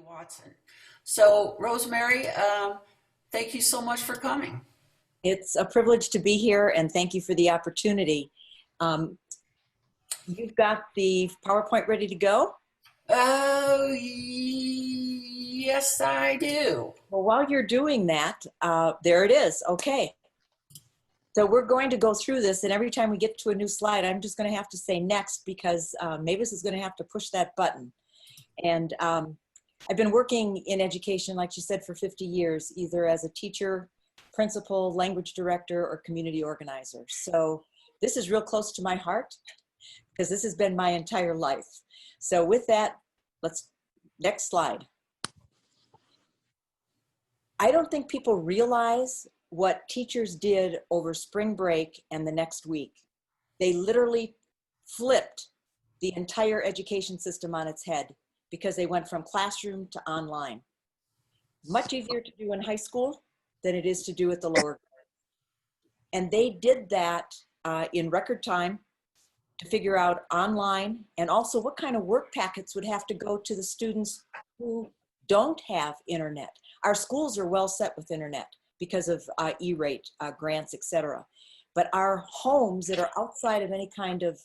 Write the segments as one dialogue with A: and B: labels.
A: Watson. So, Rosemary, thank you so much for coming.
B: It's a privilege to be here, and thank you for the opportunity. You've got the PowerPoint ready to go?
A: Oh, yes, I do.
B: Well, while you're doing that, there it is. Okay. So we're going to go through this, and every time we get to a new slide, I'm just going to have to say next because Mavis is going to have to push that button. And I've been working in education, like she said, for 50 years, either as a teacher, principal, language director, or community organizer. So this is real close to my heart because this has been my entire life. So with that, next slide. I don't think people realize what teachers did over spring break and the next week. They literally flipped the entire education system on its head because they went from classroom to online. Much easier to do in high school than it is to do at the lower grade. And they did that in record time to figure out online and also what kind of work packets would have to go to the students who don't have internet. Our schools are well set with internet because of E-rate, grants, etc. But our homes that are outside of any kind of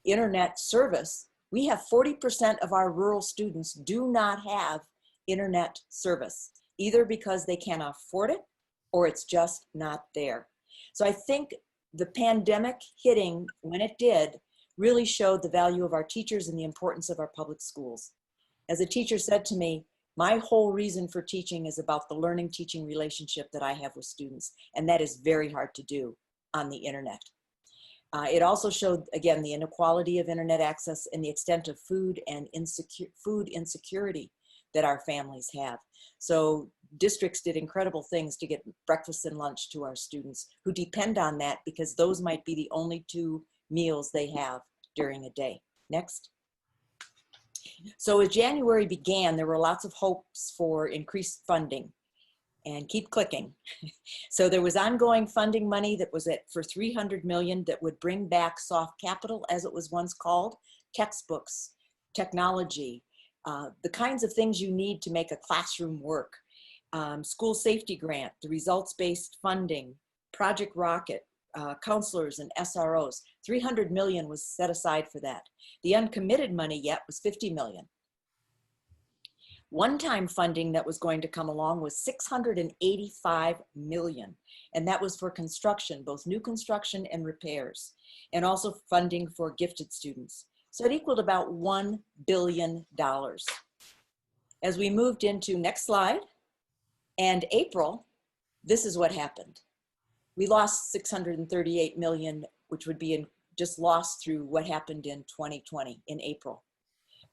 B: internet service, we have 40% of our rural students do not have internet service, either because they can't afford it or it's just not there. So I think the pandemic hitting when it did really showed the value of our teachers and the importance of our public schools. As a teacher said to me, my whole reason for teaching is about the learning-teaching relationship that I have with students, and that is very hard to do on the internet. It also showed, again, the inequality of internet access and the extent of food insecurity that our families have. So districts did incredible things to get breakfast and lunch to our students who depend on that because those might be the only two meals they have during a day. Next. So as January began, there were lots of hopes for increased funding. And keep clicking. So there was ongoing funding money that was for $300 million that would bring back soft capital, as it was once called, textbooks, technology, the kinds of things you need to make a classroom work, school safety grant, the results-based funding, Project Rocket, counselors and SROs. $300 million was set aside for that. The uncommitted money yet was $50 million. One-time funding that was going to come along was $685 million, and that was for construction, both new construction and repairs, and also funding for gifted students. So it equaled about $1 billion. As we moved into, next slide, and April, this is what happened. We lost $638 million, which would be just lost through what happened in 2020 in April.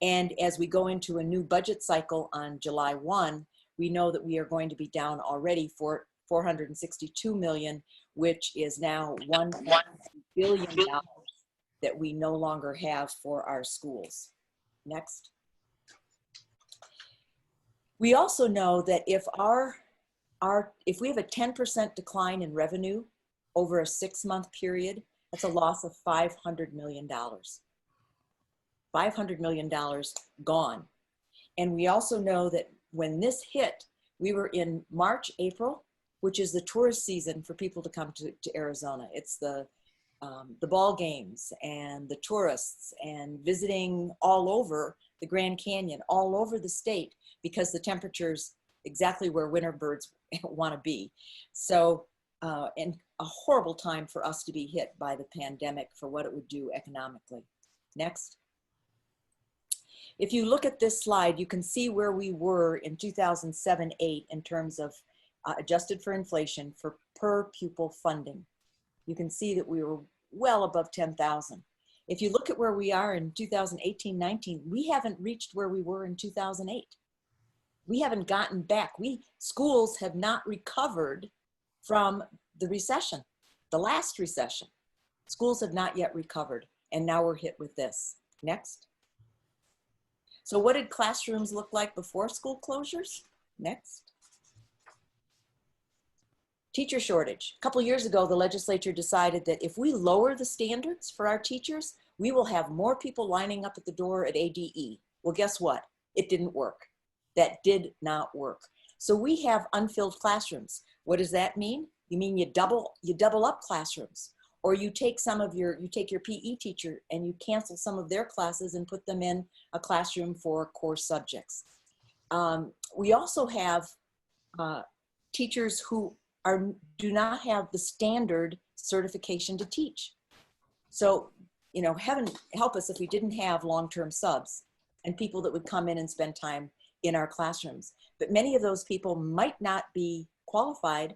B: And as we go into a new budget cycle on July 1, we know that we are going to be down already for $462 million, which is now $1 billion that we no longer have for our schools. Next. We also know that if we have a 10% decline in revenue over a 6-month period, that's a loss of $500 million. $500 million gone. And we also know that when this hit, we were in March, April, which is the tourist season for people to come to Arizona. It's the ball games and the tourists and visiting all over the Grand Canyon, all over the state, because the temperature's exactly where winter birds want to be. So, and a horrible time for us to be hit by the pandemic for what it would do economically. Next. If you look at this slide, you can see where we were in 2007-8 in terms of adjusted for inflation for per pupil funding. You can see that we were well above 10,000. If you look at where we are in 2018-19, we haven't reached where we were in 2008. We haven't gotten back. Schools have not recovered from the recession, the last recession. Schools have not yet recovered, and now we're hit with this. Next. So what did classrooms look like before school closures? Next. Teacher shortage. A couple years ago, the legislature decided that if we lower the standards for our teachers, we will have more people lining up at the door at ADE. Well, guess what? It didn't work. That did not work. So we have unfilled classrooms. What does that mean? You mean you double up classrooms, or you take your PE teacher and you cancel some of their classes and put them in a classroom for core subjects. We also have teachers who do not have the standard certification to teach. So, you know, heaven help us if we didn't have long-term subs and people that would come in and spend time in our classrooms. But many of those people might not be qualified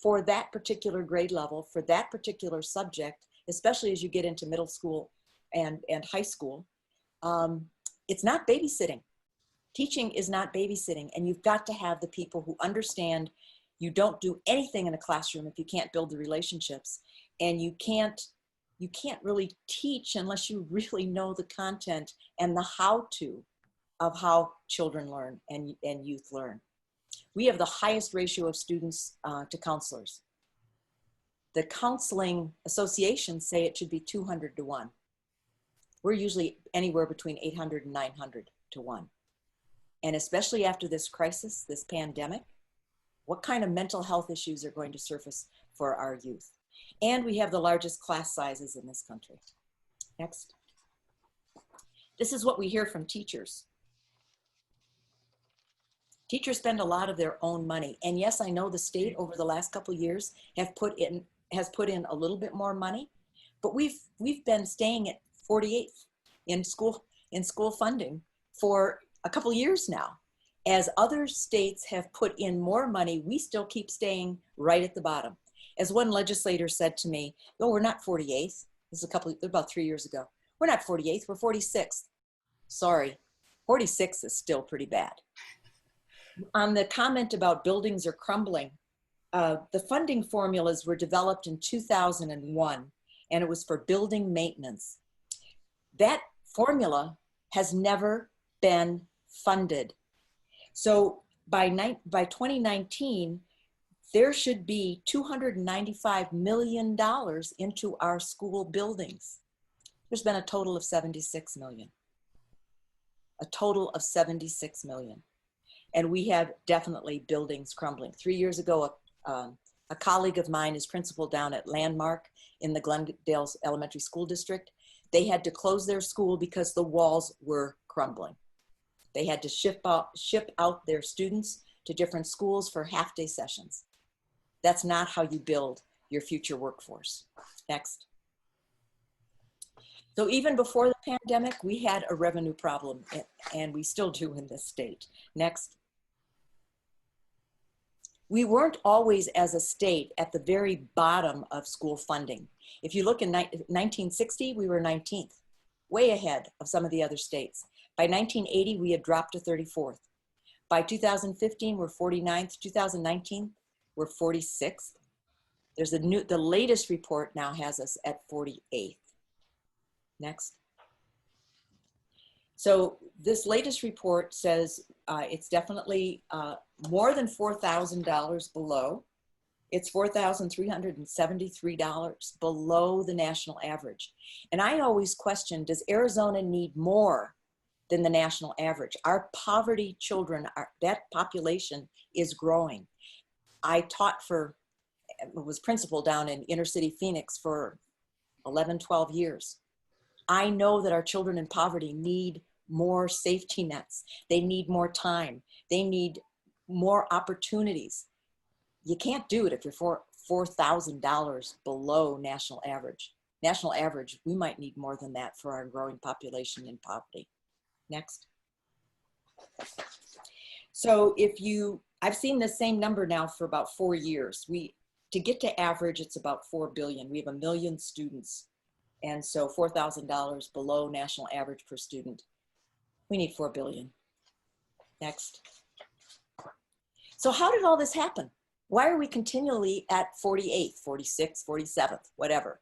B: for that particular grade level, for that particular subject, especially as you get into middle school and high school. It's not babysitting. Teaching is not babysitting, and you've got to have the people who understand you don't do anything in a classroom if you can't build the relationships, and you can't really teach unless you really know the content and the how-to of how children learn and youth learn. We have the highest ratio of students to counselors. The counseling associations say it should be 200 to 1. We're usually anywhere between 800 and 900 to 1. And especially after this crisis, this pandemic, what kind of mental health issues are going to surface for our youth? And we have the largest class sizes in this country. Next. This is what we hear from teachers. Teachers spend a lot of their own money. And yes, I know the state over the last couple of years has put in a little bit more money, but we've been staying at 48th in school funding for a couple of years now. As other states have put in more money, we still keep staying right at the bottom. As one legislator said to me, "Oh, we're not 48th." This is about 3 years ago. "We're not 48th, we're 46th." Sorry, 46 is still pretty bad. On the comment about buildings are crumbling, the funding formulas were developed in 2001, and it was for building maintenance. That formula has never been funded. So by 2019, there should be $295 million into our school buildings. There's been a total of 76 million. A total of 76 million. And we have definitely buildings crumbling. 3 years ago, a colleague of mine is principal down at Landmark in the Glendale Elementary School District. They had to close their school because the walls were crumbling. They had to ship out their students to different schools for half-day sessions. That's not how you build your future workforce. Next. So even before the pandemic, we had a revenue problem, and we still do in this state. Next. We weren't always, as a state, at the very bottom of school funding. If you look in 1960, we were 19th, way ahead of some of the other states. By 1980, we had dropped to 34th. By 2015, we're 49th. 2019, we're 46th. The latest report now has us at 48th. Next. So this latest report says it's definitely more than $4,000 below. It's $4,373 below the national average. And I always question, does Arizona need more than the national average? Our poverty children, that population is growing. I was principal down in inner city Phoenix for 11, 12 years. I know that our children in poverty need more safety nets. They need more time. They need more opportunities. You can't do it if you're $4,000 below national average. National average, we might need more than that for our growing population in poverty. Next. So I've seen the same number now for about 4 years. To get to average, it's about 4 billion. We have 1 million students. And so $4,000 below national average per student. We need 4 billion. Next. So how did all this happen? Why are we continually at 48th, 46th, 47th, whatever?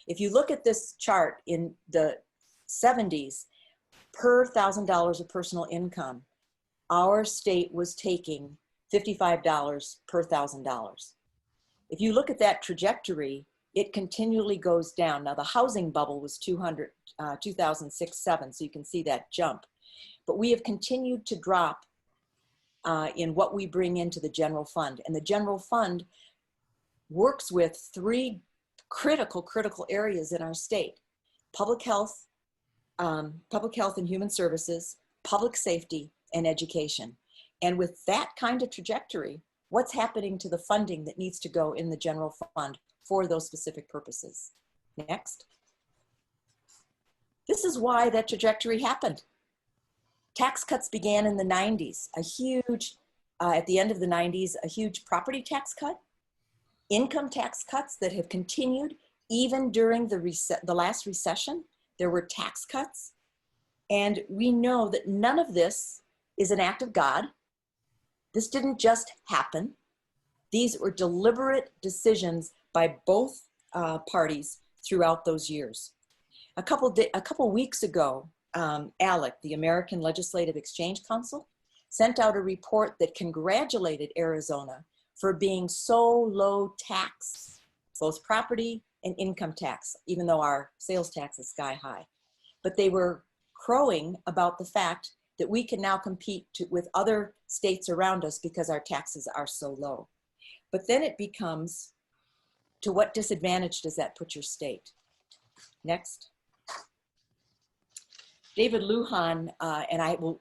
B: If you look at this chart in the 70s, per $1,000 of personal income, our state was taking $55 per $1,000. If you look at that trajectory, it continually goes down. Now the housing bubble was 2006-07, so you can see that jump. but we have continued to drop in what we bring into the general fund. And the general fund works with three critical areas in our state: public health and human services, public safety, and education. And with that kind of trajectory, what's happening to the funding that needs to go in the general fund for those specific purposes? Next. This is why that trajectory happened. Tax cuts began in the 90s, at the end of the 90s, a huge property tax cut, income tax cuts that have continued even during the last recession. There were tax cuts. And we know that none of this is an act of God. This didn't just happen. These were deliberate decisions by both parties throughout those years. A couple weeks ago, ALEC, the American Legislative Exchange Council, sent out a report that congratulated Arizona for being so low tax, both property and income tax, even though our sales tax is sky high. But they were crowing about the fact that we can now compete with other states around us because our taxes are so low. But then it becomes, to what disadvantage does that put your state? Next. David Lujan, and I will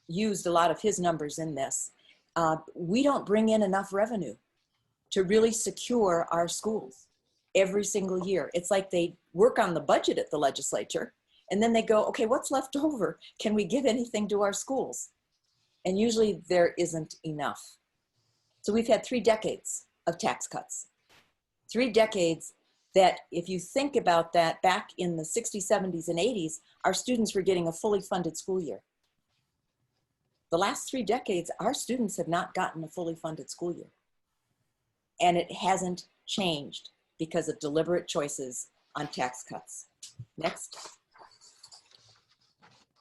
B: used a lot of his numbers in this. We don't bring in enough revenue to really secure our schools every single year. It's like they work on the budget at the legislature, and then they go, okay, what's left over? Can we give anything to our schools? And usually there isn't enough. So we've had 3 decades of tax cuts. 3 decades that, if you think about that, back in the 60s, 70s, and 80s, our students were getting a fully funded school year. The last 3 decades, our students have not gotten a fully funded school year. And it hasn't changed because of deliberate choices on tax cuts. Next.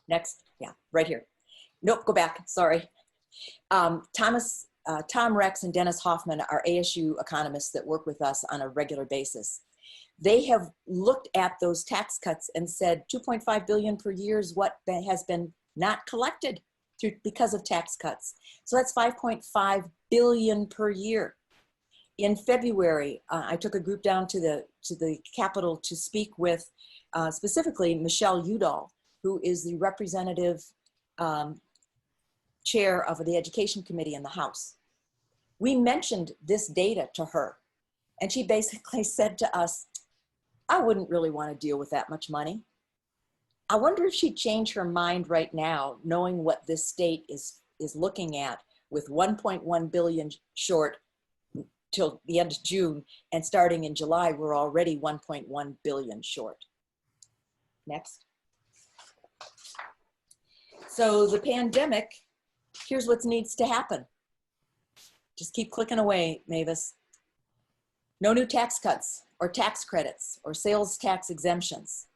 B: Next, yeah, right here. Nope, go back, sorry. Tom Rex and Dennis Hoffman are ASU economists that work with us on a regular basis. They have looked at those tax cuts and said 2.5 billion per year is what has been not collected because of tax cuts. So that's 5.5 billion per year. In February, I took a group down to the Capitol to speak with specifically Michelle Udall, who is the representative chair of the Education Committee in the House. We mentioned this data to her, and she basically said to us, I wouldn't really want to deal with that much money. I wonder if she'd change her mind right now, knowing what this state is looking at with 1.1 billion short till the end of June, and starting in July, we're already 1.1 billion short. Next. So the pandemic, here's what needs to happen. Just keep clicking away, Mavis. No new tax cuts or tax credits or sales tax exemptions.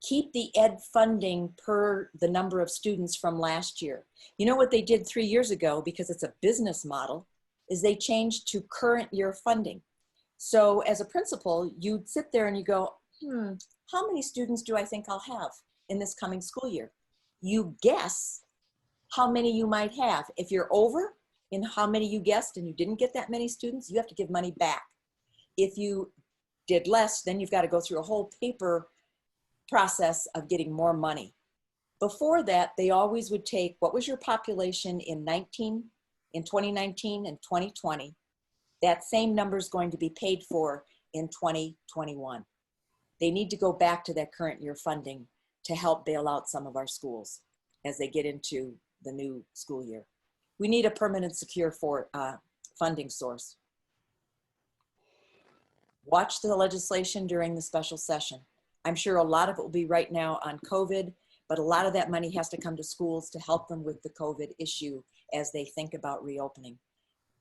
B: Keep the ed funding per the number of students from last year. You know what they did 3 years ago, because it's a business model, is they changed to current year funding. So as a principal, you'd sit there and you go, how many students do I think I'll have in this coming school year? You guess how many you might have. If you're over in how many you guessed and you didn't get that many students, you have to give money back. If you did less, then you've got to go through a whole paper process of getting more money. Before that, they always would take, what was your population in 2019 and 2020? That same number is going to be paid for in 2021. They need to go back to that current year funding to help bail out some of our schools as they get into the new school year. We need a permanent, secure funding source. Watch the legislation during the special session. I'm sure a lot of it will be right now on COVID, but a lot of that money has to come to schools to help them with the COVID issue as they think about reopening.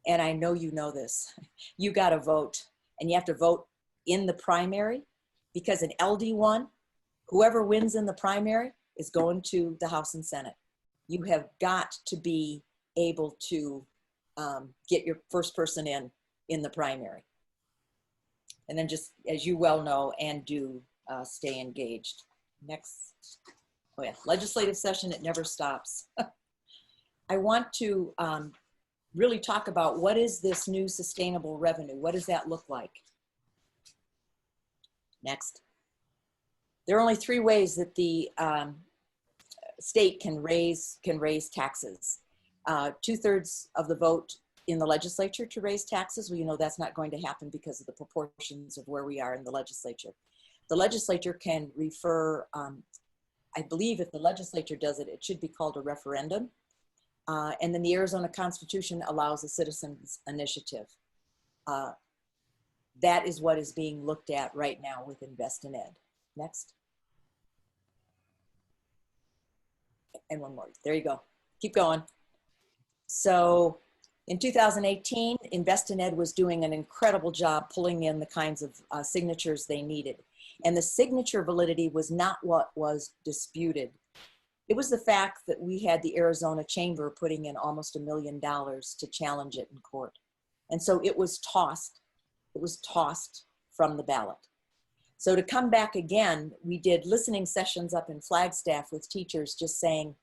B: And I know you know this. You got to vote, and you have to vote in the primary, because in LD1, whoever wins in the primary is going to the House and Senate. You have got to be able to get your first person in the primary. And then, just as you well know and do, stay engaged. Next. Oh yeah, legislative session, it never stops. I want to really talk about what is this new sustainable revenue? What does that look like? Next. There are only three ways that the state can raise taxes. 2/3 of the vote in the legislature to raise taxes. Well, you know that's not going to happen because of the proportions of where we are in the legislature. The legislature can refer, I believe if the legislature does it, it should be called a referendum. And then the Arizona Constitution allows a citizens initiative. That is what is being looked at right now with Invest in Ed. Next. And one more, there you go. Keep going. So in 2018, Invest in Ed was doing an incredible job pulling in the kinds of signatures they needed. And the signature validity was not what was disputed. It was the fact that we had the Arizona Chamber putting in almost $1 million to challenge it in court. And so it was tossed from the ballot. So to come back again, we did listening sessions up in Flagstaff with teachers just saying,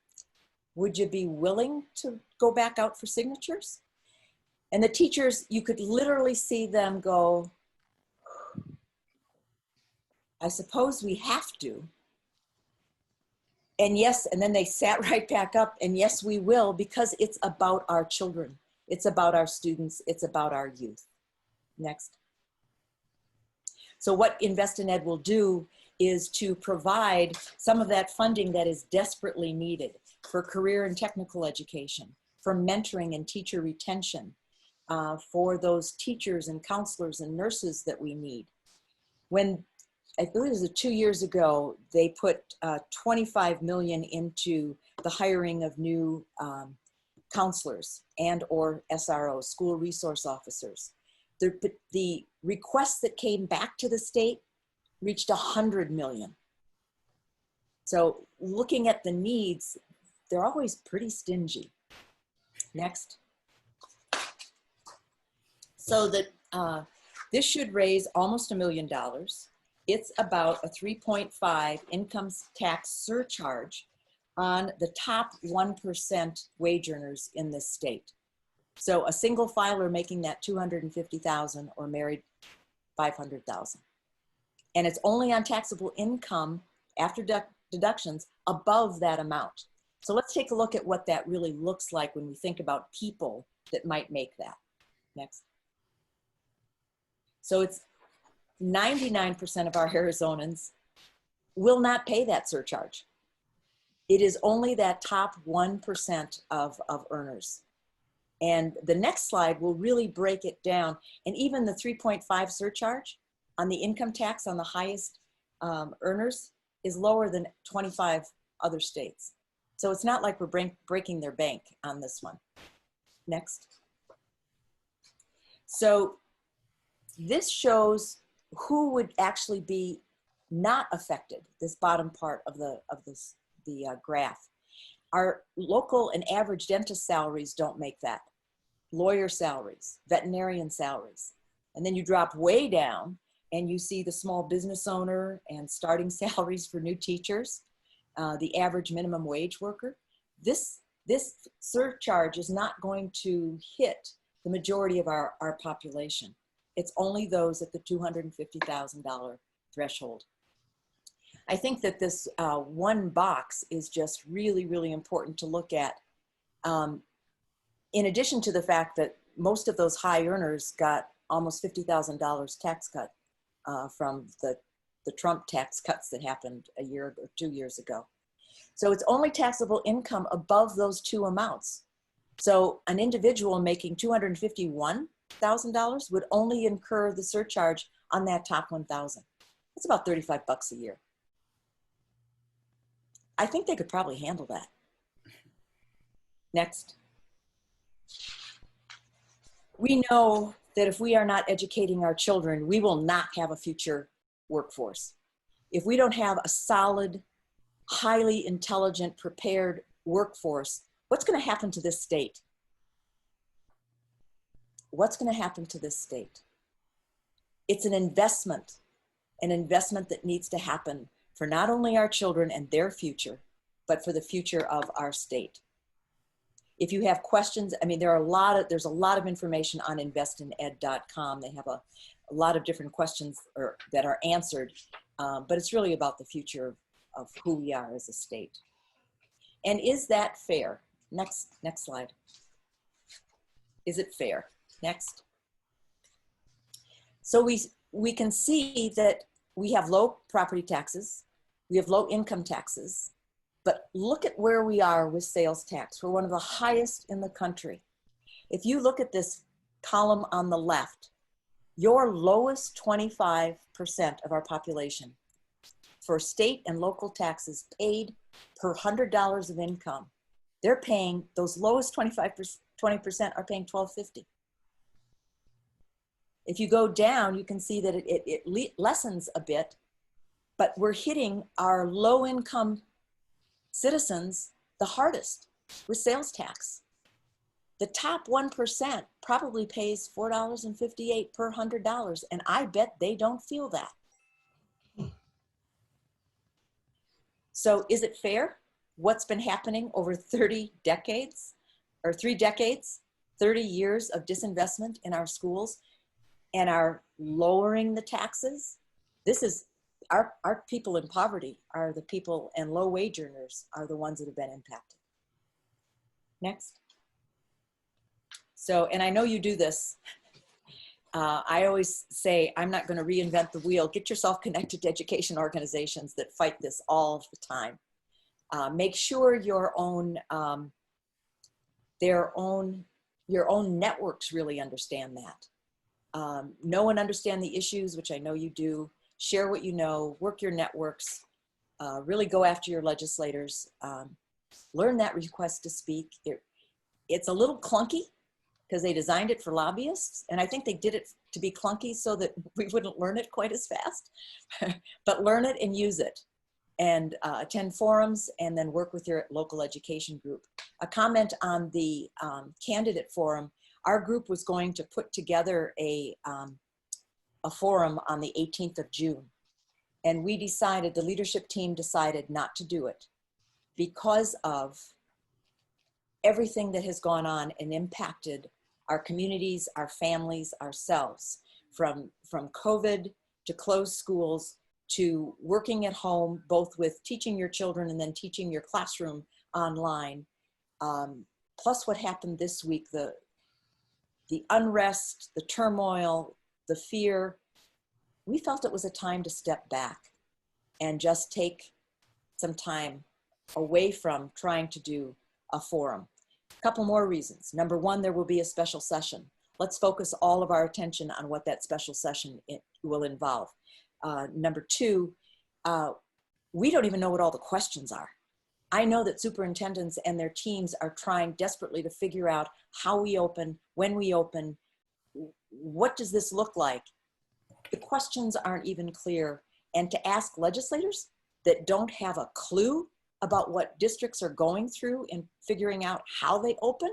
B: would you be willing to go back out for signatures? And the teachers, you could literally see them go, I suppose we have to. And yes, and then they sat right back up and yes, we will, because it's about our children. It's about our students. It's about our youth. Next. So what Invest in Ed will do is to provide some of that funding that is desperately needed for career and technical education, for mentoring and teacher retention, for those teachers and counselors and nurses that we need. When I believe it was 2 years ago, they put $25 million into the hiring of new counselors and or SROs, school resource officers. The requests that came back to the state reached 100 million. So looking at the needs, they're always pretty stingy. Next. So that this should raise almost $1 million. It's about a 3.5 income tax surcharge on the top 1% wage earners in this state. So a single filer making that $250,000 or married $500,000. And it's only on taxable income after deductions above that amount. So let's take a look at what that really looks like when we think about people that might make that. Next. So it's 99% of our Arizonans will not pay that surcharge. It is only that top 1% of earners. And the next slide will really break it down. And even the 3.5 surcharge on the income tax on the highest earners is lower than 25 other states. So it's not like we're breaking their bank on this one. Next. So this shows who would actually be not affected, this bottom part of the graph. Our local and average dentist salaries don't make that. Lawyer salaries, veterinarian salaries. And then you drop way down and you see the small business owner and starting salaries for new teachers, the average minimum wage worker. This surcharge is not going to hit the majority of our population. It's only those at the $250,000 threshold. I think that this one box is just really, really important to look at. In addition to the fact that most of those high earners got almost $50,000 tax cut from the Trump tax cuts that happened a year or 2 years ago. So it's only taxable income above those two amounts. So an individual making $251,000 would only incur the surcharge on that top 1,000. It's about 35 bucks a year. I think they could probably handle that. Next. We know that if we are not educating our children, we will not have a future workforce. If we don't have a solid, highly intelligent, prepared workforce, what's going to happen to this state? What's going to happen to this state? It's an investment that needs to happen for not only our children and their future, but for the future of our state. If you have questions, I mean, there's a lot of information on investined.com. They have a lot of different questions that are answered, but it's really about the future of who we are as a state. And is that fair? Next slide. Is it fair? Next. So we can see that we have low property taxes, we have low income taxes, but look at where we are with sales tax. We're one of the highest in the country. If you look at this column on the left, your lowest 25% of our population for state and local taxes paid per $100 of income, they're paying, those lowest 20% are paying $12.50. If you go down, you can see that it lessens a bit, but we're hitting our low income citizens the hardest with sales tax. The top 1% probably pays $4.58 per $100, and I bet they don't feel that. So is it fair? What's been happening over 30 decades, or 3 decades, 30 years of disinvestment in our schools, and are lowering the taxes? This is, our people in poverty are the people, and low wage earners are the ones that have been impacted. Next. So, and I know you do this. I always say, I'm not going to reinvent the wheel. Get yourself connected to education organizations that fight this all the time. Make sure your own networks really understand that. Know and understand the issues, which I know you do. Share what you know, work your networks, really go after your legislators, learn that request to speak. It's a little clunky because they designed it for lobbyists, and I think they did it to be clunky so that we wouldn't learn it quite as fast, but learn it and use it, and attend forums, and then work with your local education group. A comment on the candidate forum: our group was going to put together a forum on the 18th of June. And we decided, the leadership team decided not to do it because of everything that has gone on and impacted our communities, our families, ourselves, from COVID to closed schools to working at home, both with teaching your children and then teaching your classroom online. Plus what happened this week, the unrest, the turmoil, the fear. We felt it was a time to step back and just take some time away from trying to do a forum. A couple more reasons. Number one, there will be a special session. Let's focus all of our attention on what that special session will involve. Number two, we don't even know what all the questions are. I know that superintendents and their teams are trying desperately to figure out how we open, when we open, what does this look like? The questions aren't even clear. And to ask legislators that don't have a clue about what districts are going through and figuring out how they open,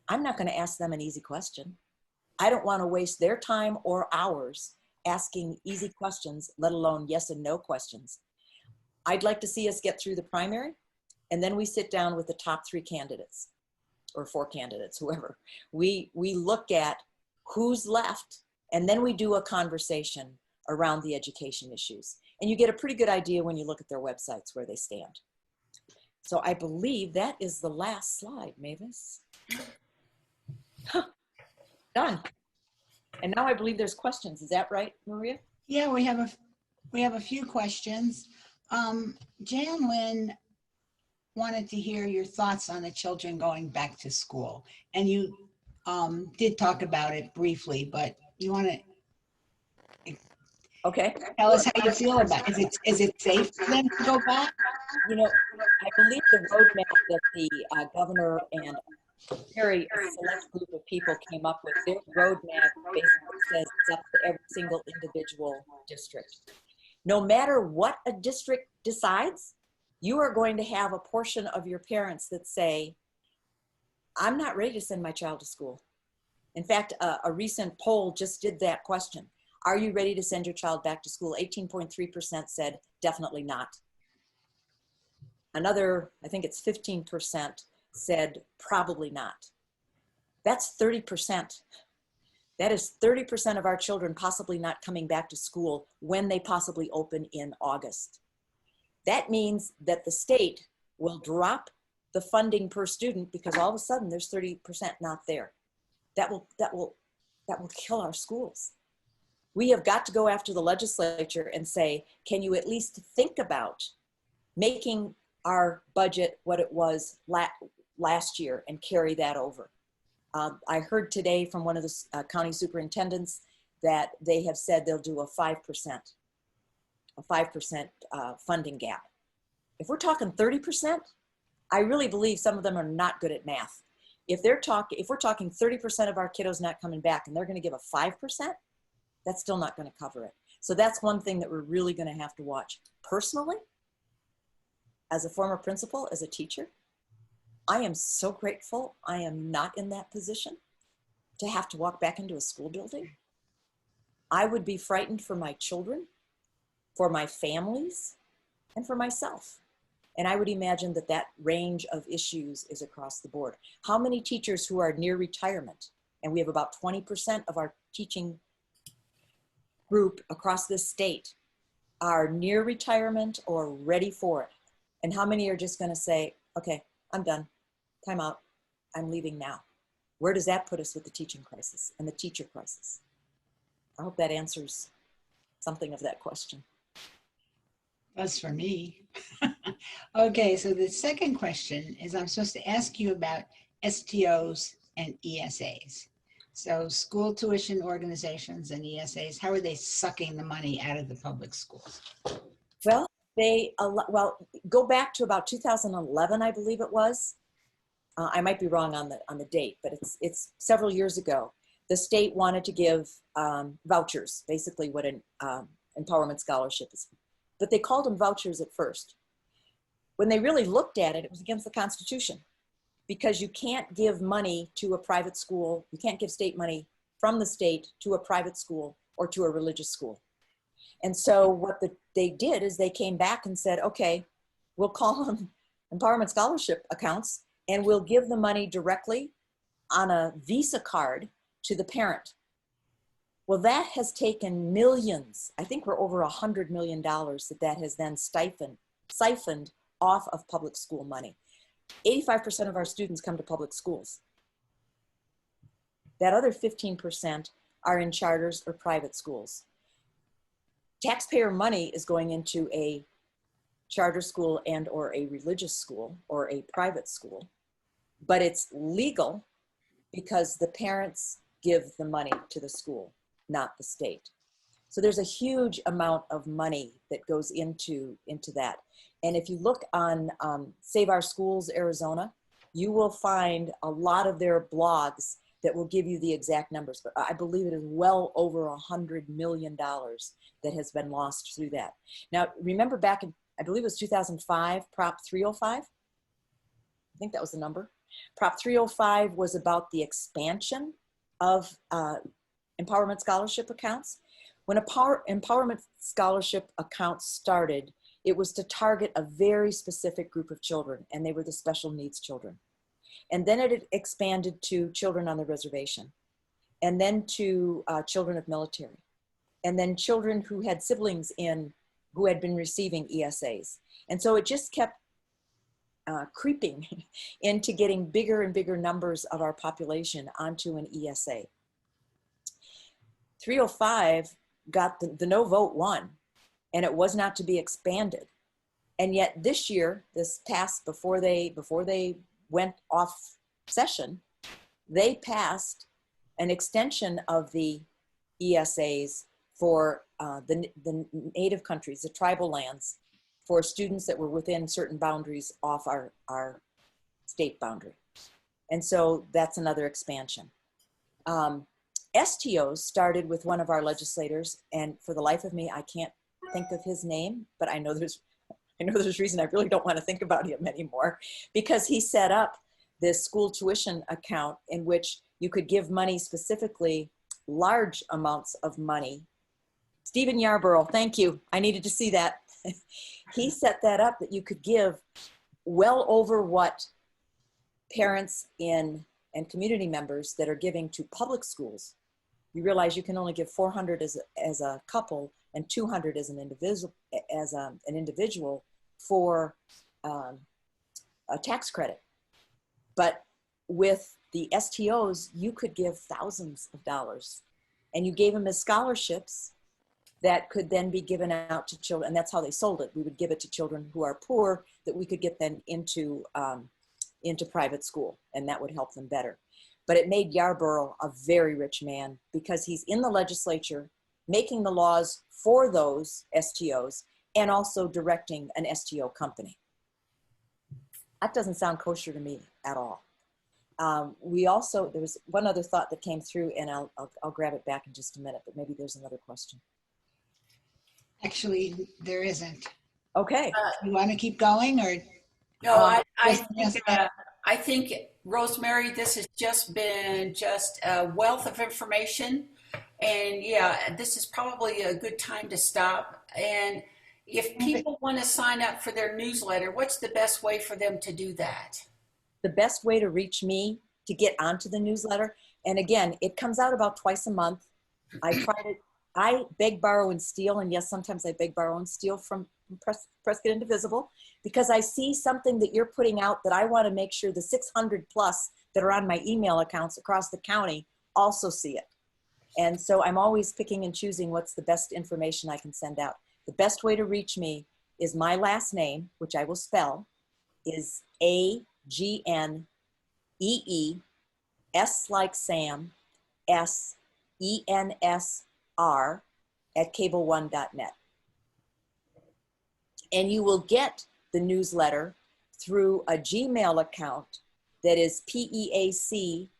B: I'm not going to ask them an easy question. I don't want to waste their time or ours asking easy questions, let alone yes and no questions. I'd like to see us get through the primary, and then we sit down with the top 3 candidates or 4 candidates, whoever. We look at who's left, and then we do a conversation around the education issues. And you get a pretty good idea when you look at their websites where they stand. So I believe that is the last slide, Mavis. Huh. Done. And now I believe there's questions. Is that right, Maria?
C: Yeah, we have a few questions. Jan Lynn wanted to hear your thoughts on the children going back to school. And you did talk about it briefly, but you want to tell us how you feel about it. Is it safe for them to go back?
B: You know, I believe the roadmap that the governor and a very select group of people came up with, their roadmap basically says it's up to every single individual district. No matter what a district decides, you are going to have a portion of your parents that say, I'm not ready to send my child to school. In fact, a recent poll just did that question. Are you ready to send your child back to school? 18.3% said definitely not. Another, I think it's 15%, said probably not. That's 30%. That is 30% of our children possibly not coming back to school when they possibly open in August. That means that the state will drop the funding per student because all of a sudden there's 30% not there. That will kill our schools. We have got to go after the legislature and say, can you at least think about making our budget what it was last year and carry that over? I heard today from one of the county superintendents that they have said they'll do a 5% funding gap. If we're talking 30%, I really believe some of them are not good at math. If we're talking 30% of our kiddos not coming back and they're going to give a 5%, that's still not going to cover it. So that's one thing that we're really going to have to watch. Personally, as a former principal, as a teacher, I am so grateful I am not in that position to have to walk back into a school building. I would be frightened for my children, for my families, and for myself. And I would imagine that that range of issues is across the board. How many teachers who are near retirement, and we have about 20% of our teaching group across this state, are near retirement or ready for it? And how many are just going to say, okay, I'm done, time out, I'm leaving now? Where does that put us with the teaching crisis and the teacher crisis? I hope that answers something of that question.
C: That's for me. Okay, so the second question is I'm supposed to ask you about STOs and ESAs. So school tuition organizations and ESAs, how are they sucking the money out of the public schools?
B: Well, go back to about 2011, I believe it was. I might be wrong on the date, but it's several years ago. The state wanted to give vouchers, basically what an empowerment scholarship is. But they called them vouchers at first. When they really looked at it, it was against the Constitution, because you can't give money to a private school. You can't give state money from the state to a private school or to a religious school. And so what they did is they came back and said, okay, we'll call them empowerment scholarship accounts and we'll give the money directly on a Visa card to the parent. Well, that has taken millions. I think we're over $100 million that has then siphoned off of public school money. 85% of our students come to public schools. That other 15% are in charters or private schools. Taxpayer money is going into a charter school and or a religious school or a private school, but it's legal because the parents give the money to the school, not the state. So there's a huge amount of money that goes into that. And if you look on Save Our Schools Arizona, you will find a lot of their blogs that will give you the exact numbers. But I believe it is well over $100 million that has been lost through that. Now, remember back in, I believe it was 2005, Prop 305? I think that was the number. Prop 305 was about the expansion of empowerment scholarship accounts. When empowerment scholarship accounts started, it was to target a very specific group of children, and they were the special needs children. And then it expanded to children on the reservation, and then to children of military, and then children who had siblings who had been receiving ESAs. And so it just kept creeping into getting bigger and bigger numbers of our population onto an ESA. 305 got the no vote won, and it was not to be expanded. And yet this year, this passed before they went off session, they passed an extension of the ESAs for the native countries, the tribal lands, for students that were within certain boundaries off our state boundary. And so that's another expansion. STOs started with one of our legislators, and for the life of me, I can't think of his name, but I know there's reason I really don't want to think about him anymore, because he set up this school tuition account in which you could give money, specifically large amounts of money. Stephen Yarborough, thank you. I needed to see that. He set that up that you could give well over what parents and community members that are giving to public schools. You realize you can only give 400 as a couple and 200 as an individual for a tax credit. But with the STOs, you could give thousands of dollars, and you gave them as scholarships that could then be given out to children. And that's how they sold it. We would give it to children who are poor that we could get them into private school, and that would help them better. But it made Yarborough a very rich man because he's in the legislature making the laws for those STOs and also directing an STO company. That doesn't sound kosher to me at all. There was one other thought that came through, and I'll grab it back in just a minute, but maybe there's another question.
C: Actually, there isn't.
B: Okay.
C: You want to keep going, or?
A: No, I think, Rosemary, this has just been a wealth of information. And yeah, this is probably a good time to stop. And if people want to sign up for their newsletter, what's the best way for them to do that?
B: The best way to reach me to get onto the newsletter, and again, it comes out about twice a month. I beg, borrow, and steal, and yes, sometimes I beg, borrow, and steal from Prescott Indivisible, because I see something that you're putting out that I want to make sure the 600 plus that are on my email accounts across the county also see it. And so I'm always picking and choosing what's the best information I can send out. The best way to reach me is my last name, which I will spell, is Agneessens, S like Sam, SENSR @cableone.net. And you will get the newsletter through a Gmail account that is PEAC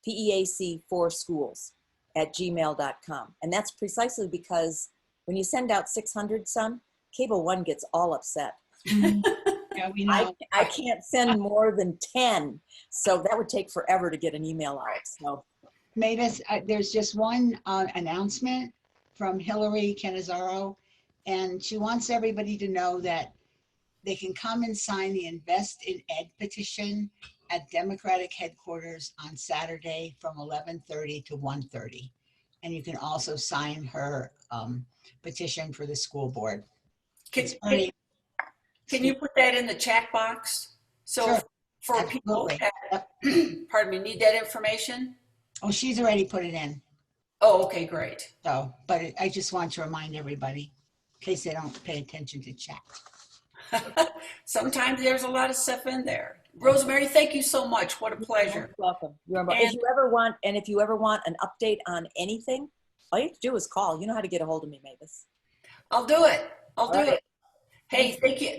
B: PEAC4 schools @gmail.com. And that's precisely because when you send out 600 some, Cable One gets all upset.
C: Yeah, we know.
B: I can't send more than 10. So that would take forever to get an email out. So
C: Mavis, there's just one announcement from Hillary Cannizzaro, and she wants everybody to know that they can come and sign the Invest in Ed petition at Democratic headquarters on Saturday from 11:30 to 1:30. And you can also sign her petition for the school board.
A: Can you put that in the chat box? So
C: Sure.
A: for people that, pardon me, need that information?
C: Oh, she's already put it in.
A: Oh, okay, great.
C: So, but I just want to remind everybody in case they don't pay attention to chat.
A: Sometimes there's a lot of stuff in there. Rosemary, thank you so much. What a pleasure.
B: You're welcome. If you ever want an update on anything, all you have to do is call. You know how to get a hold of me, Mavis.
A: I'll do it. I'll do it. Hey,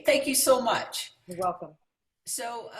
A: thank you so much.
B: You're welcome.
A: So,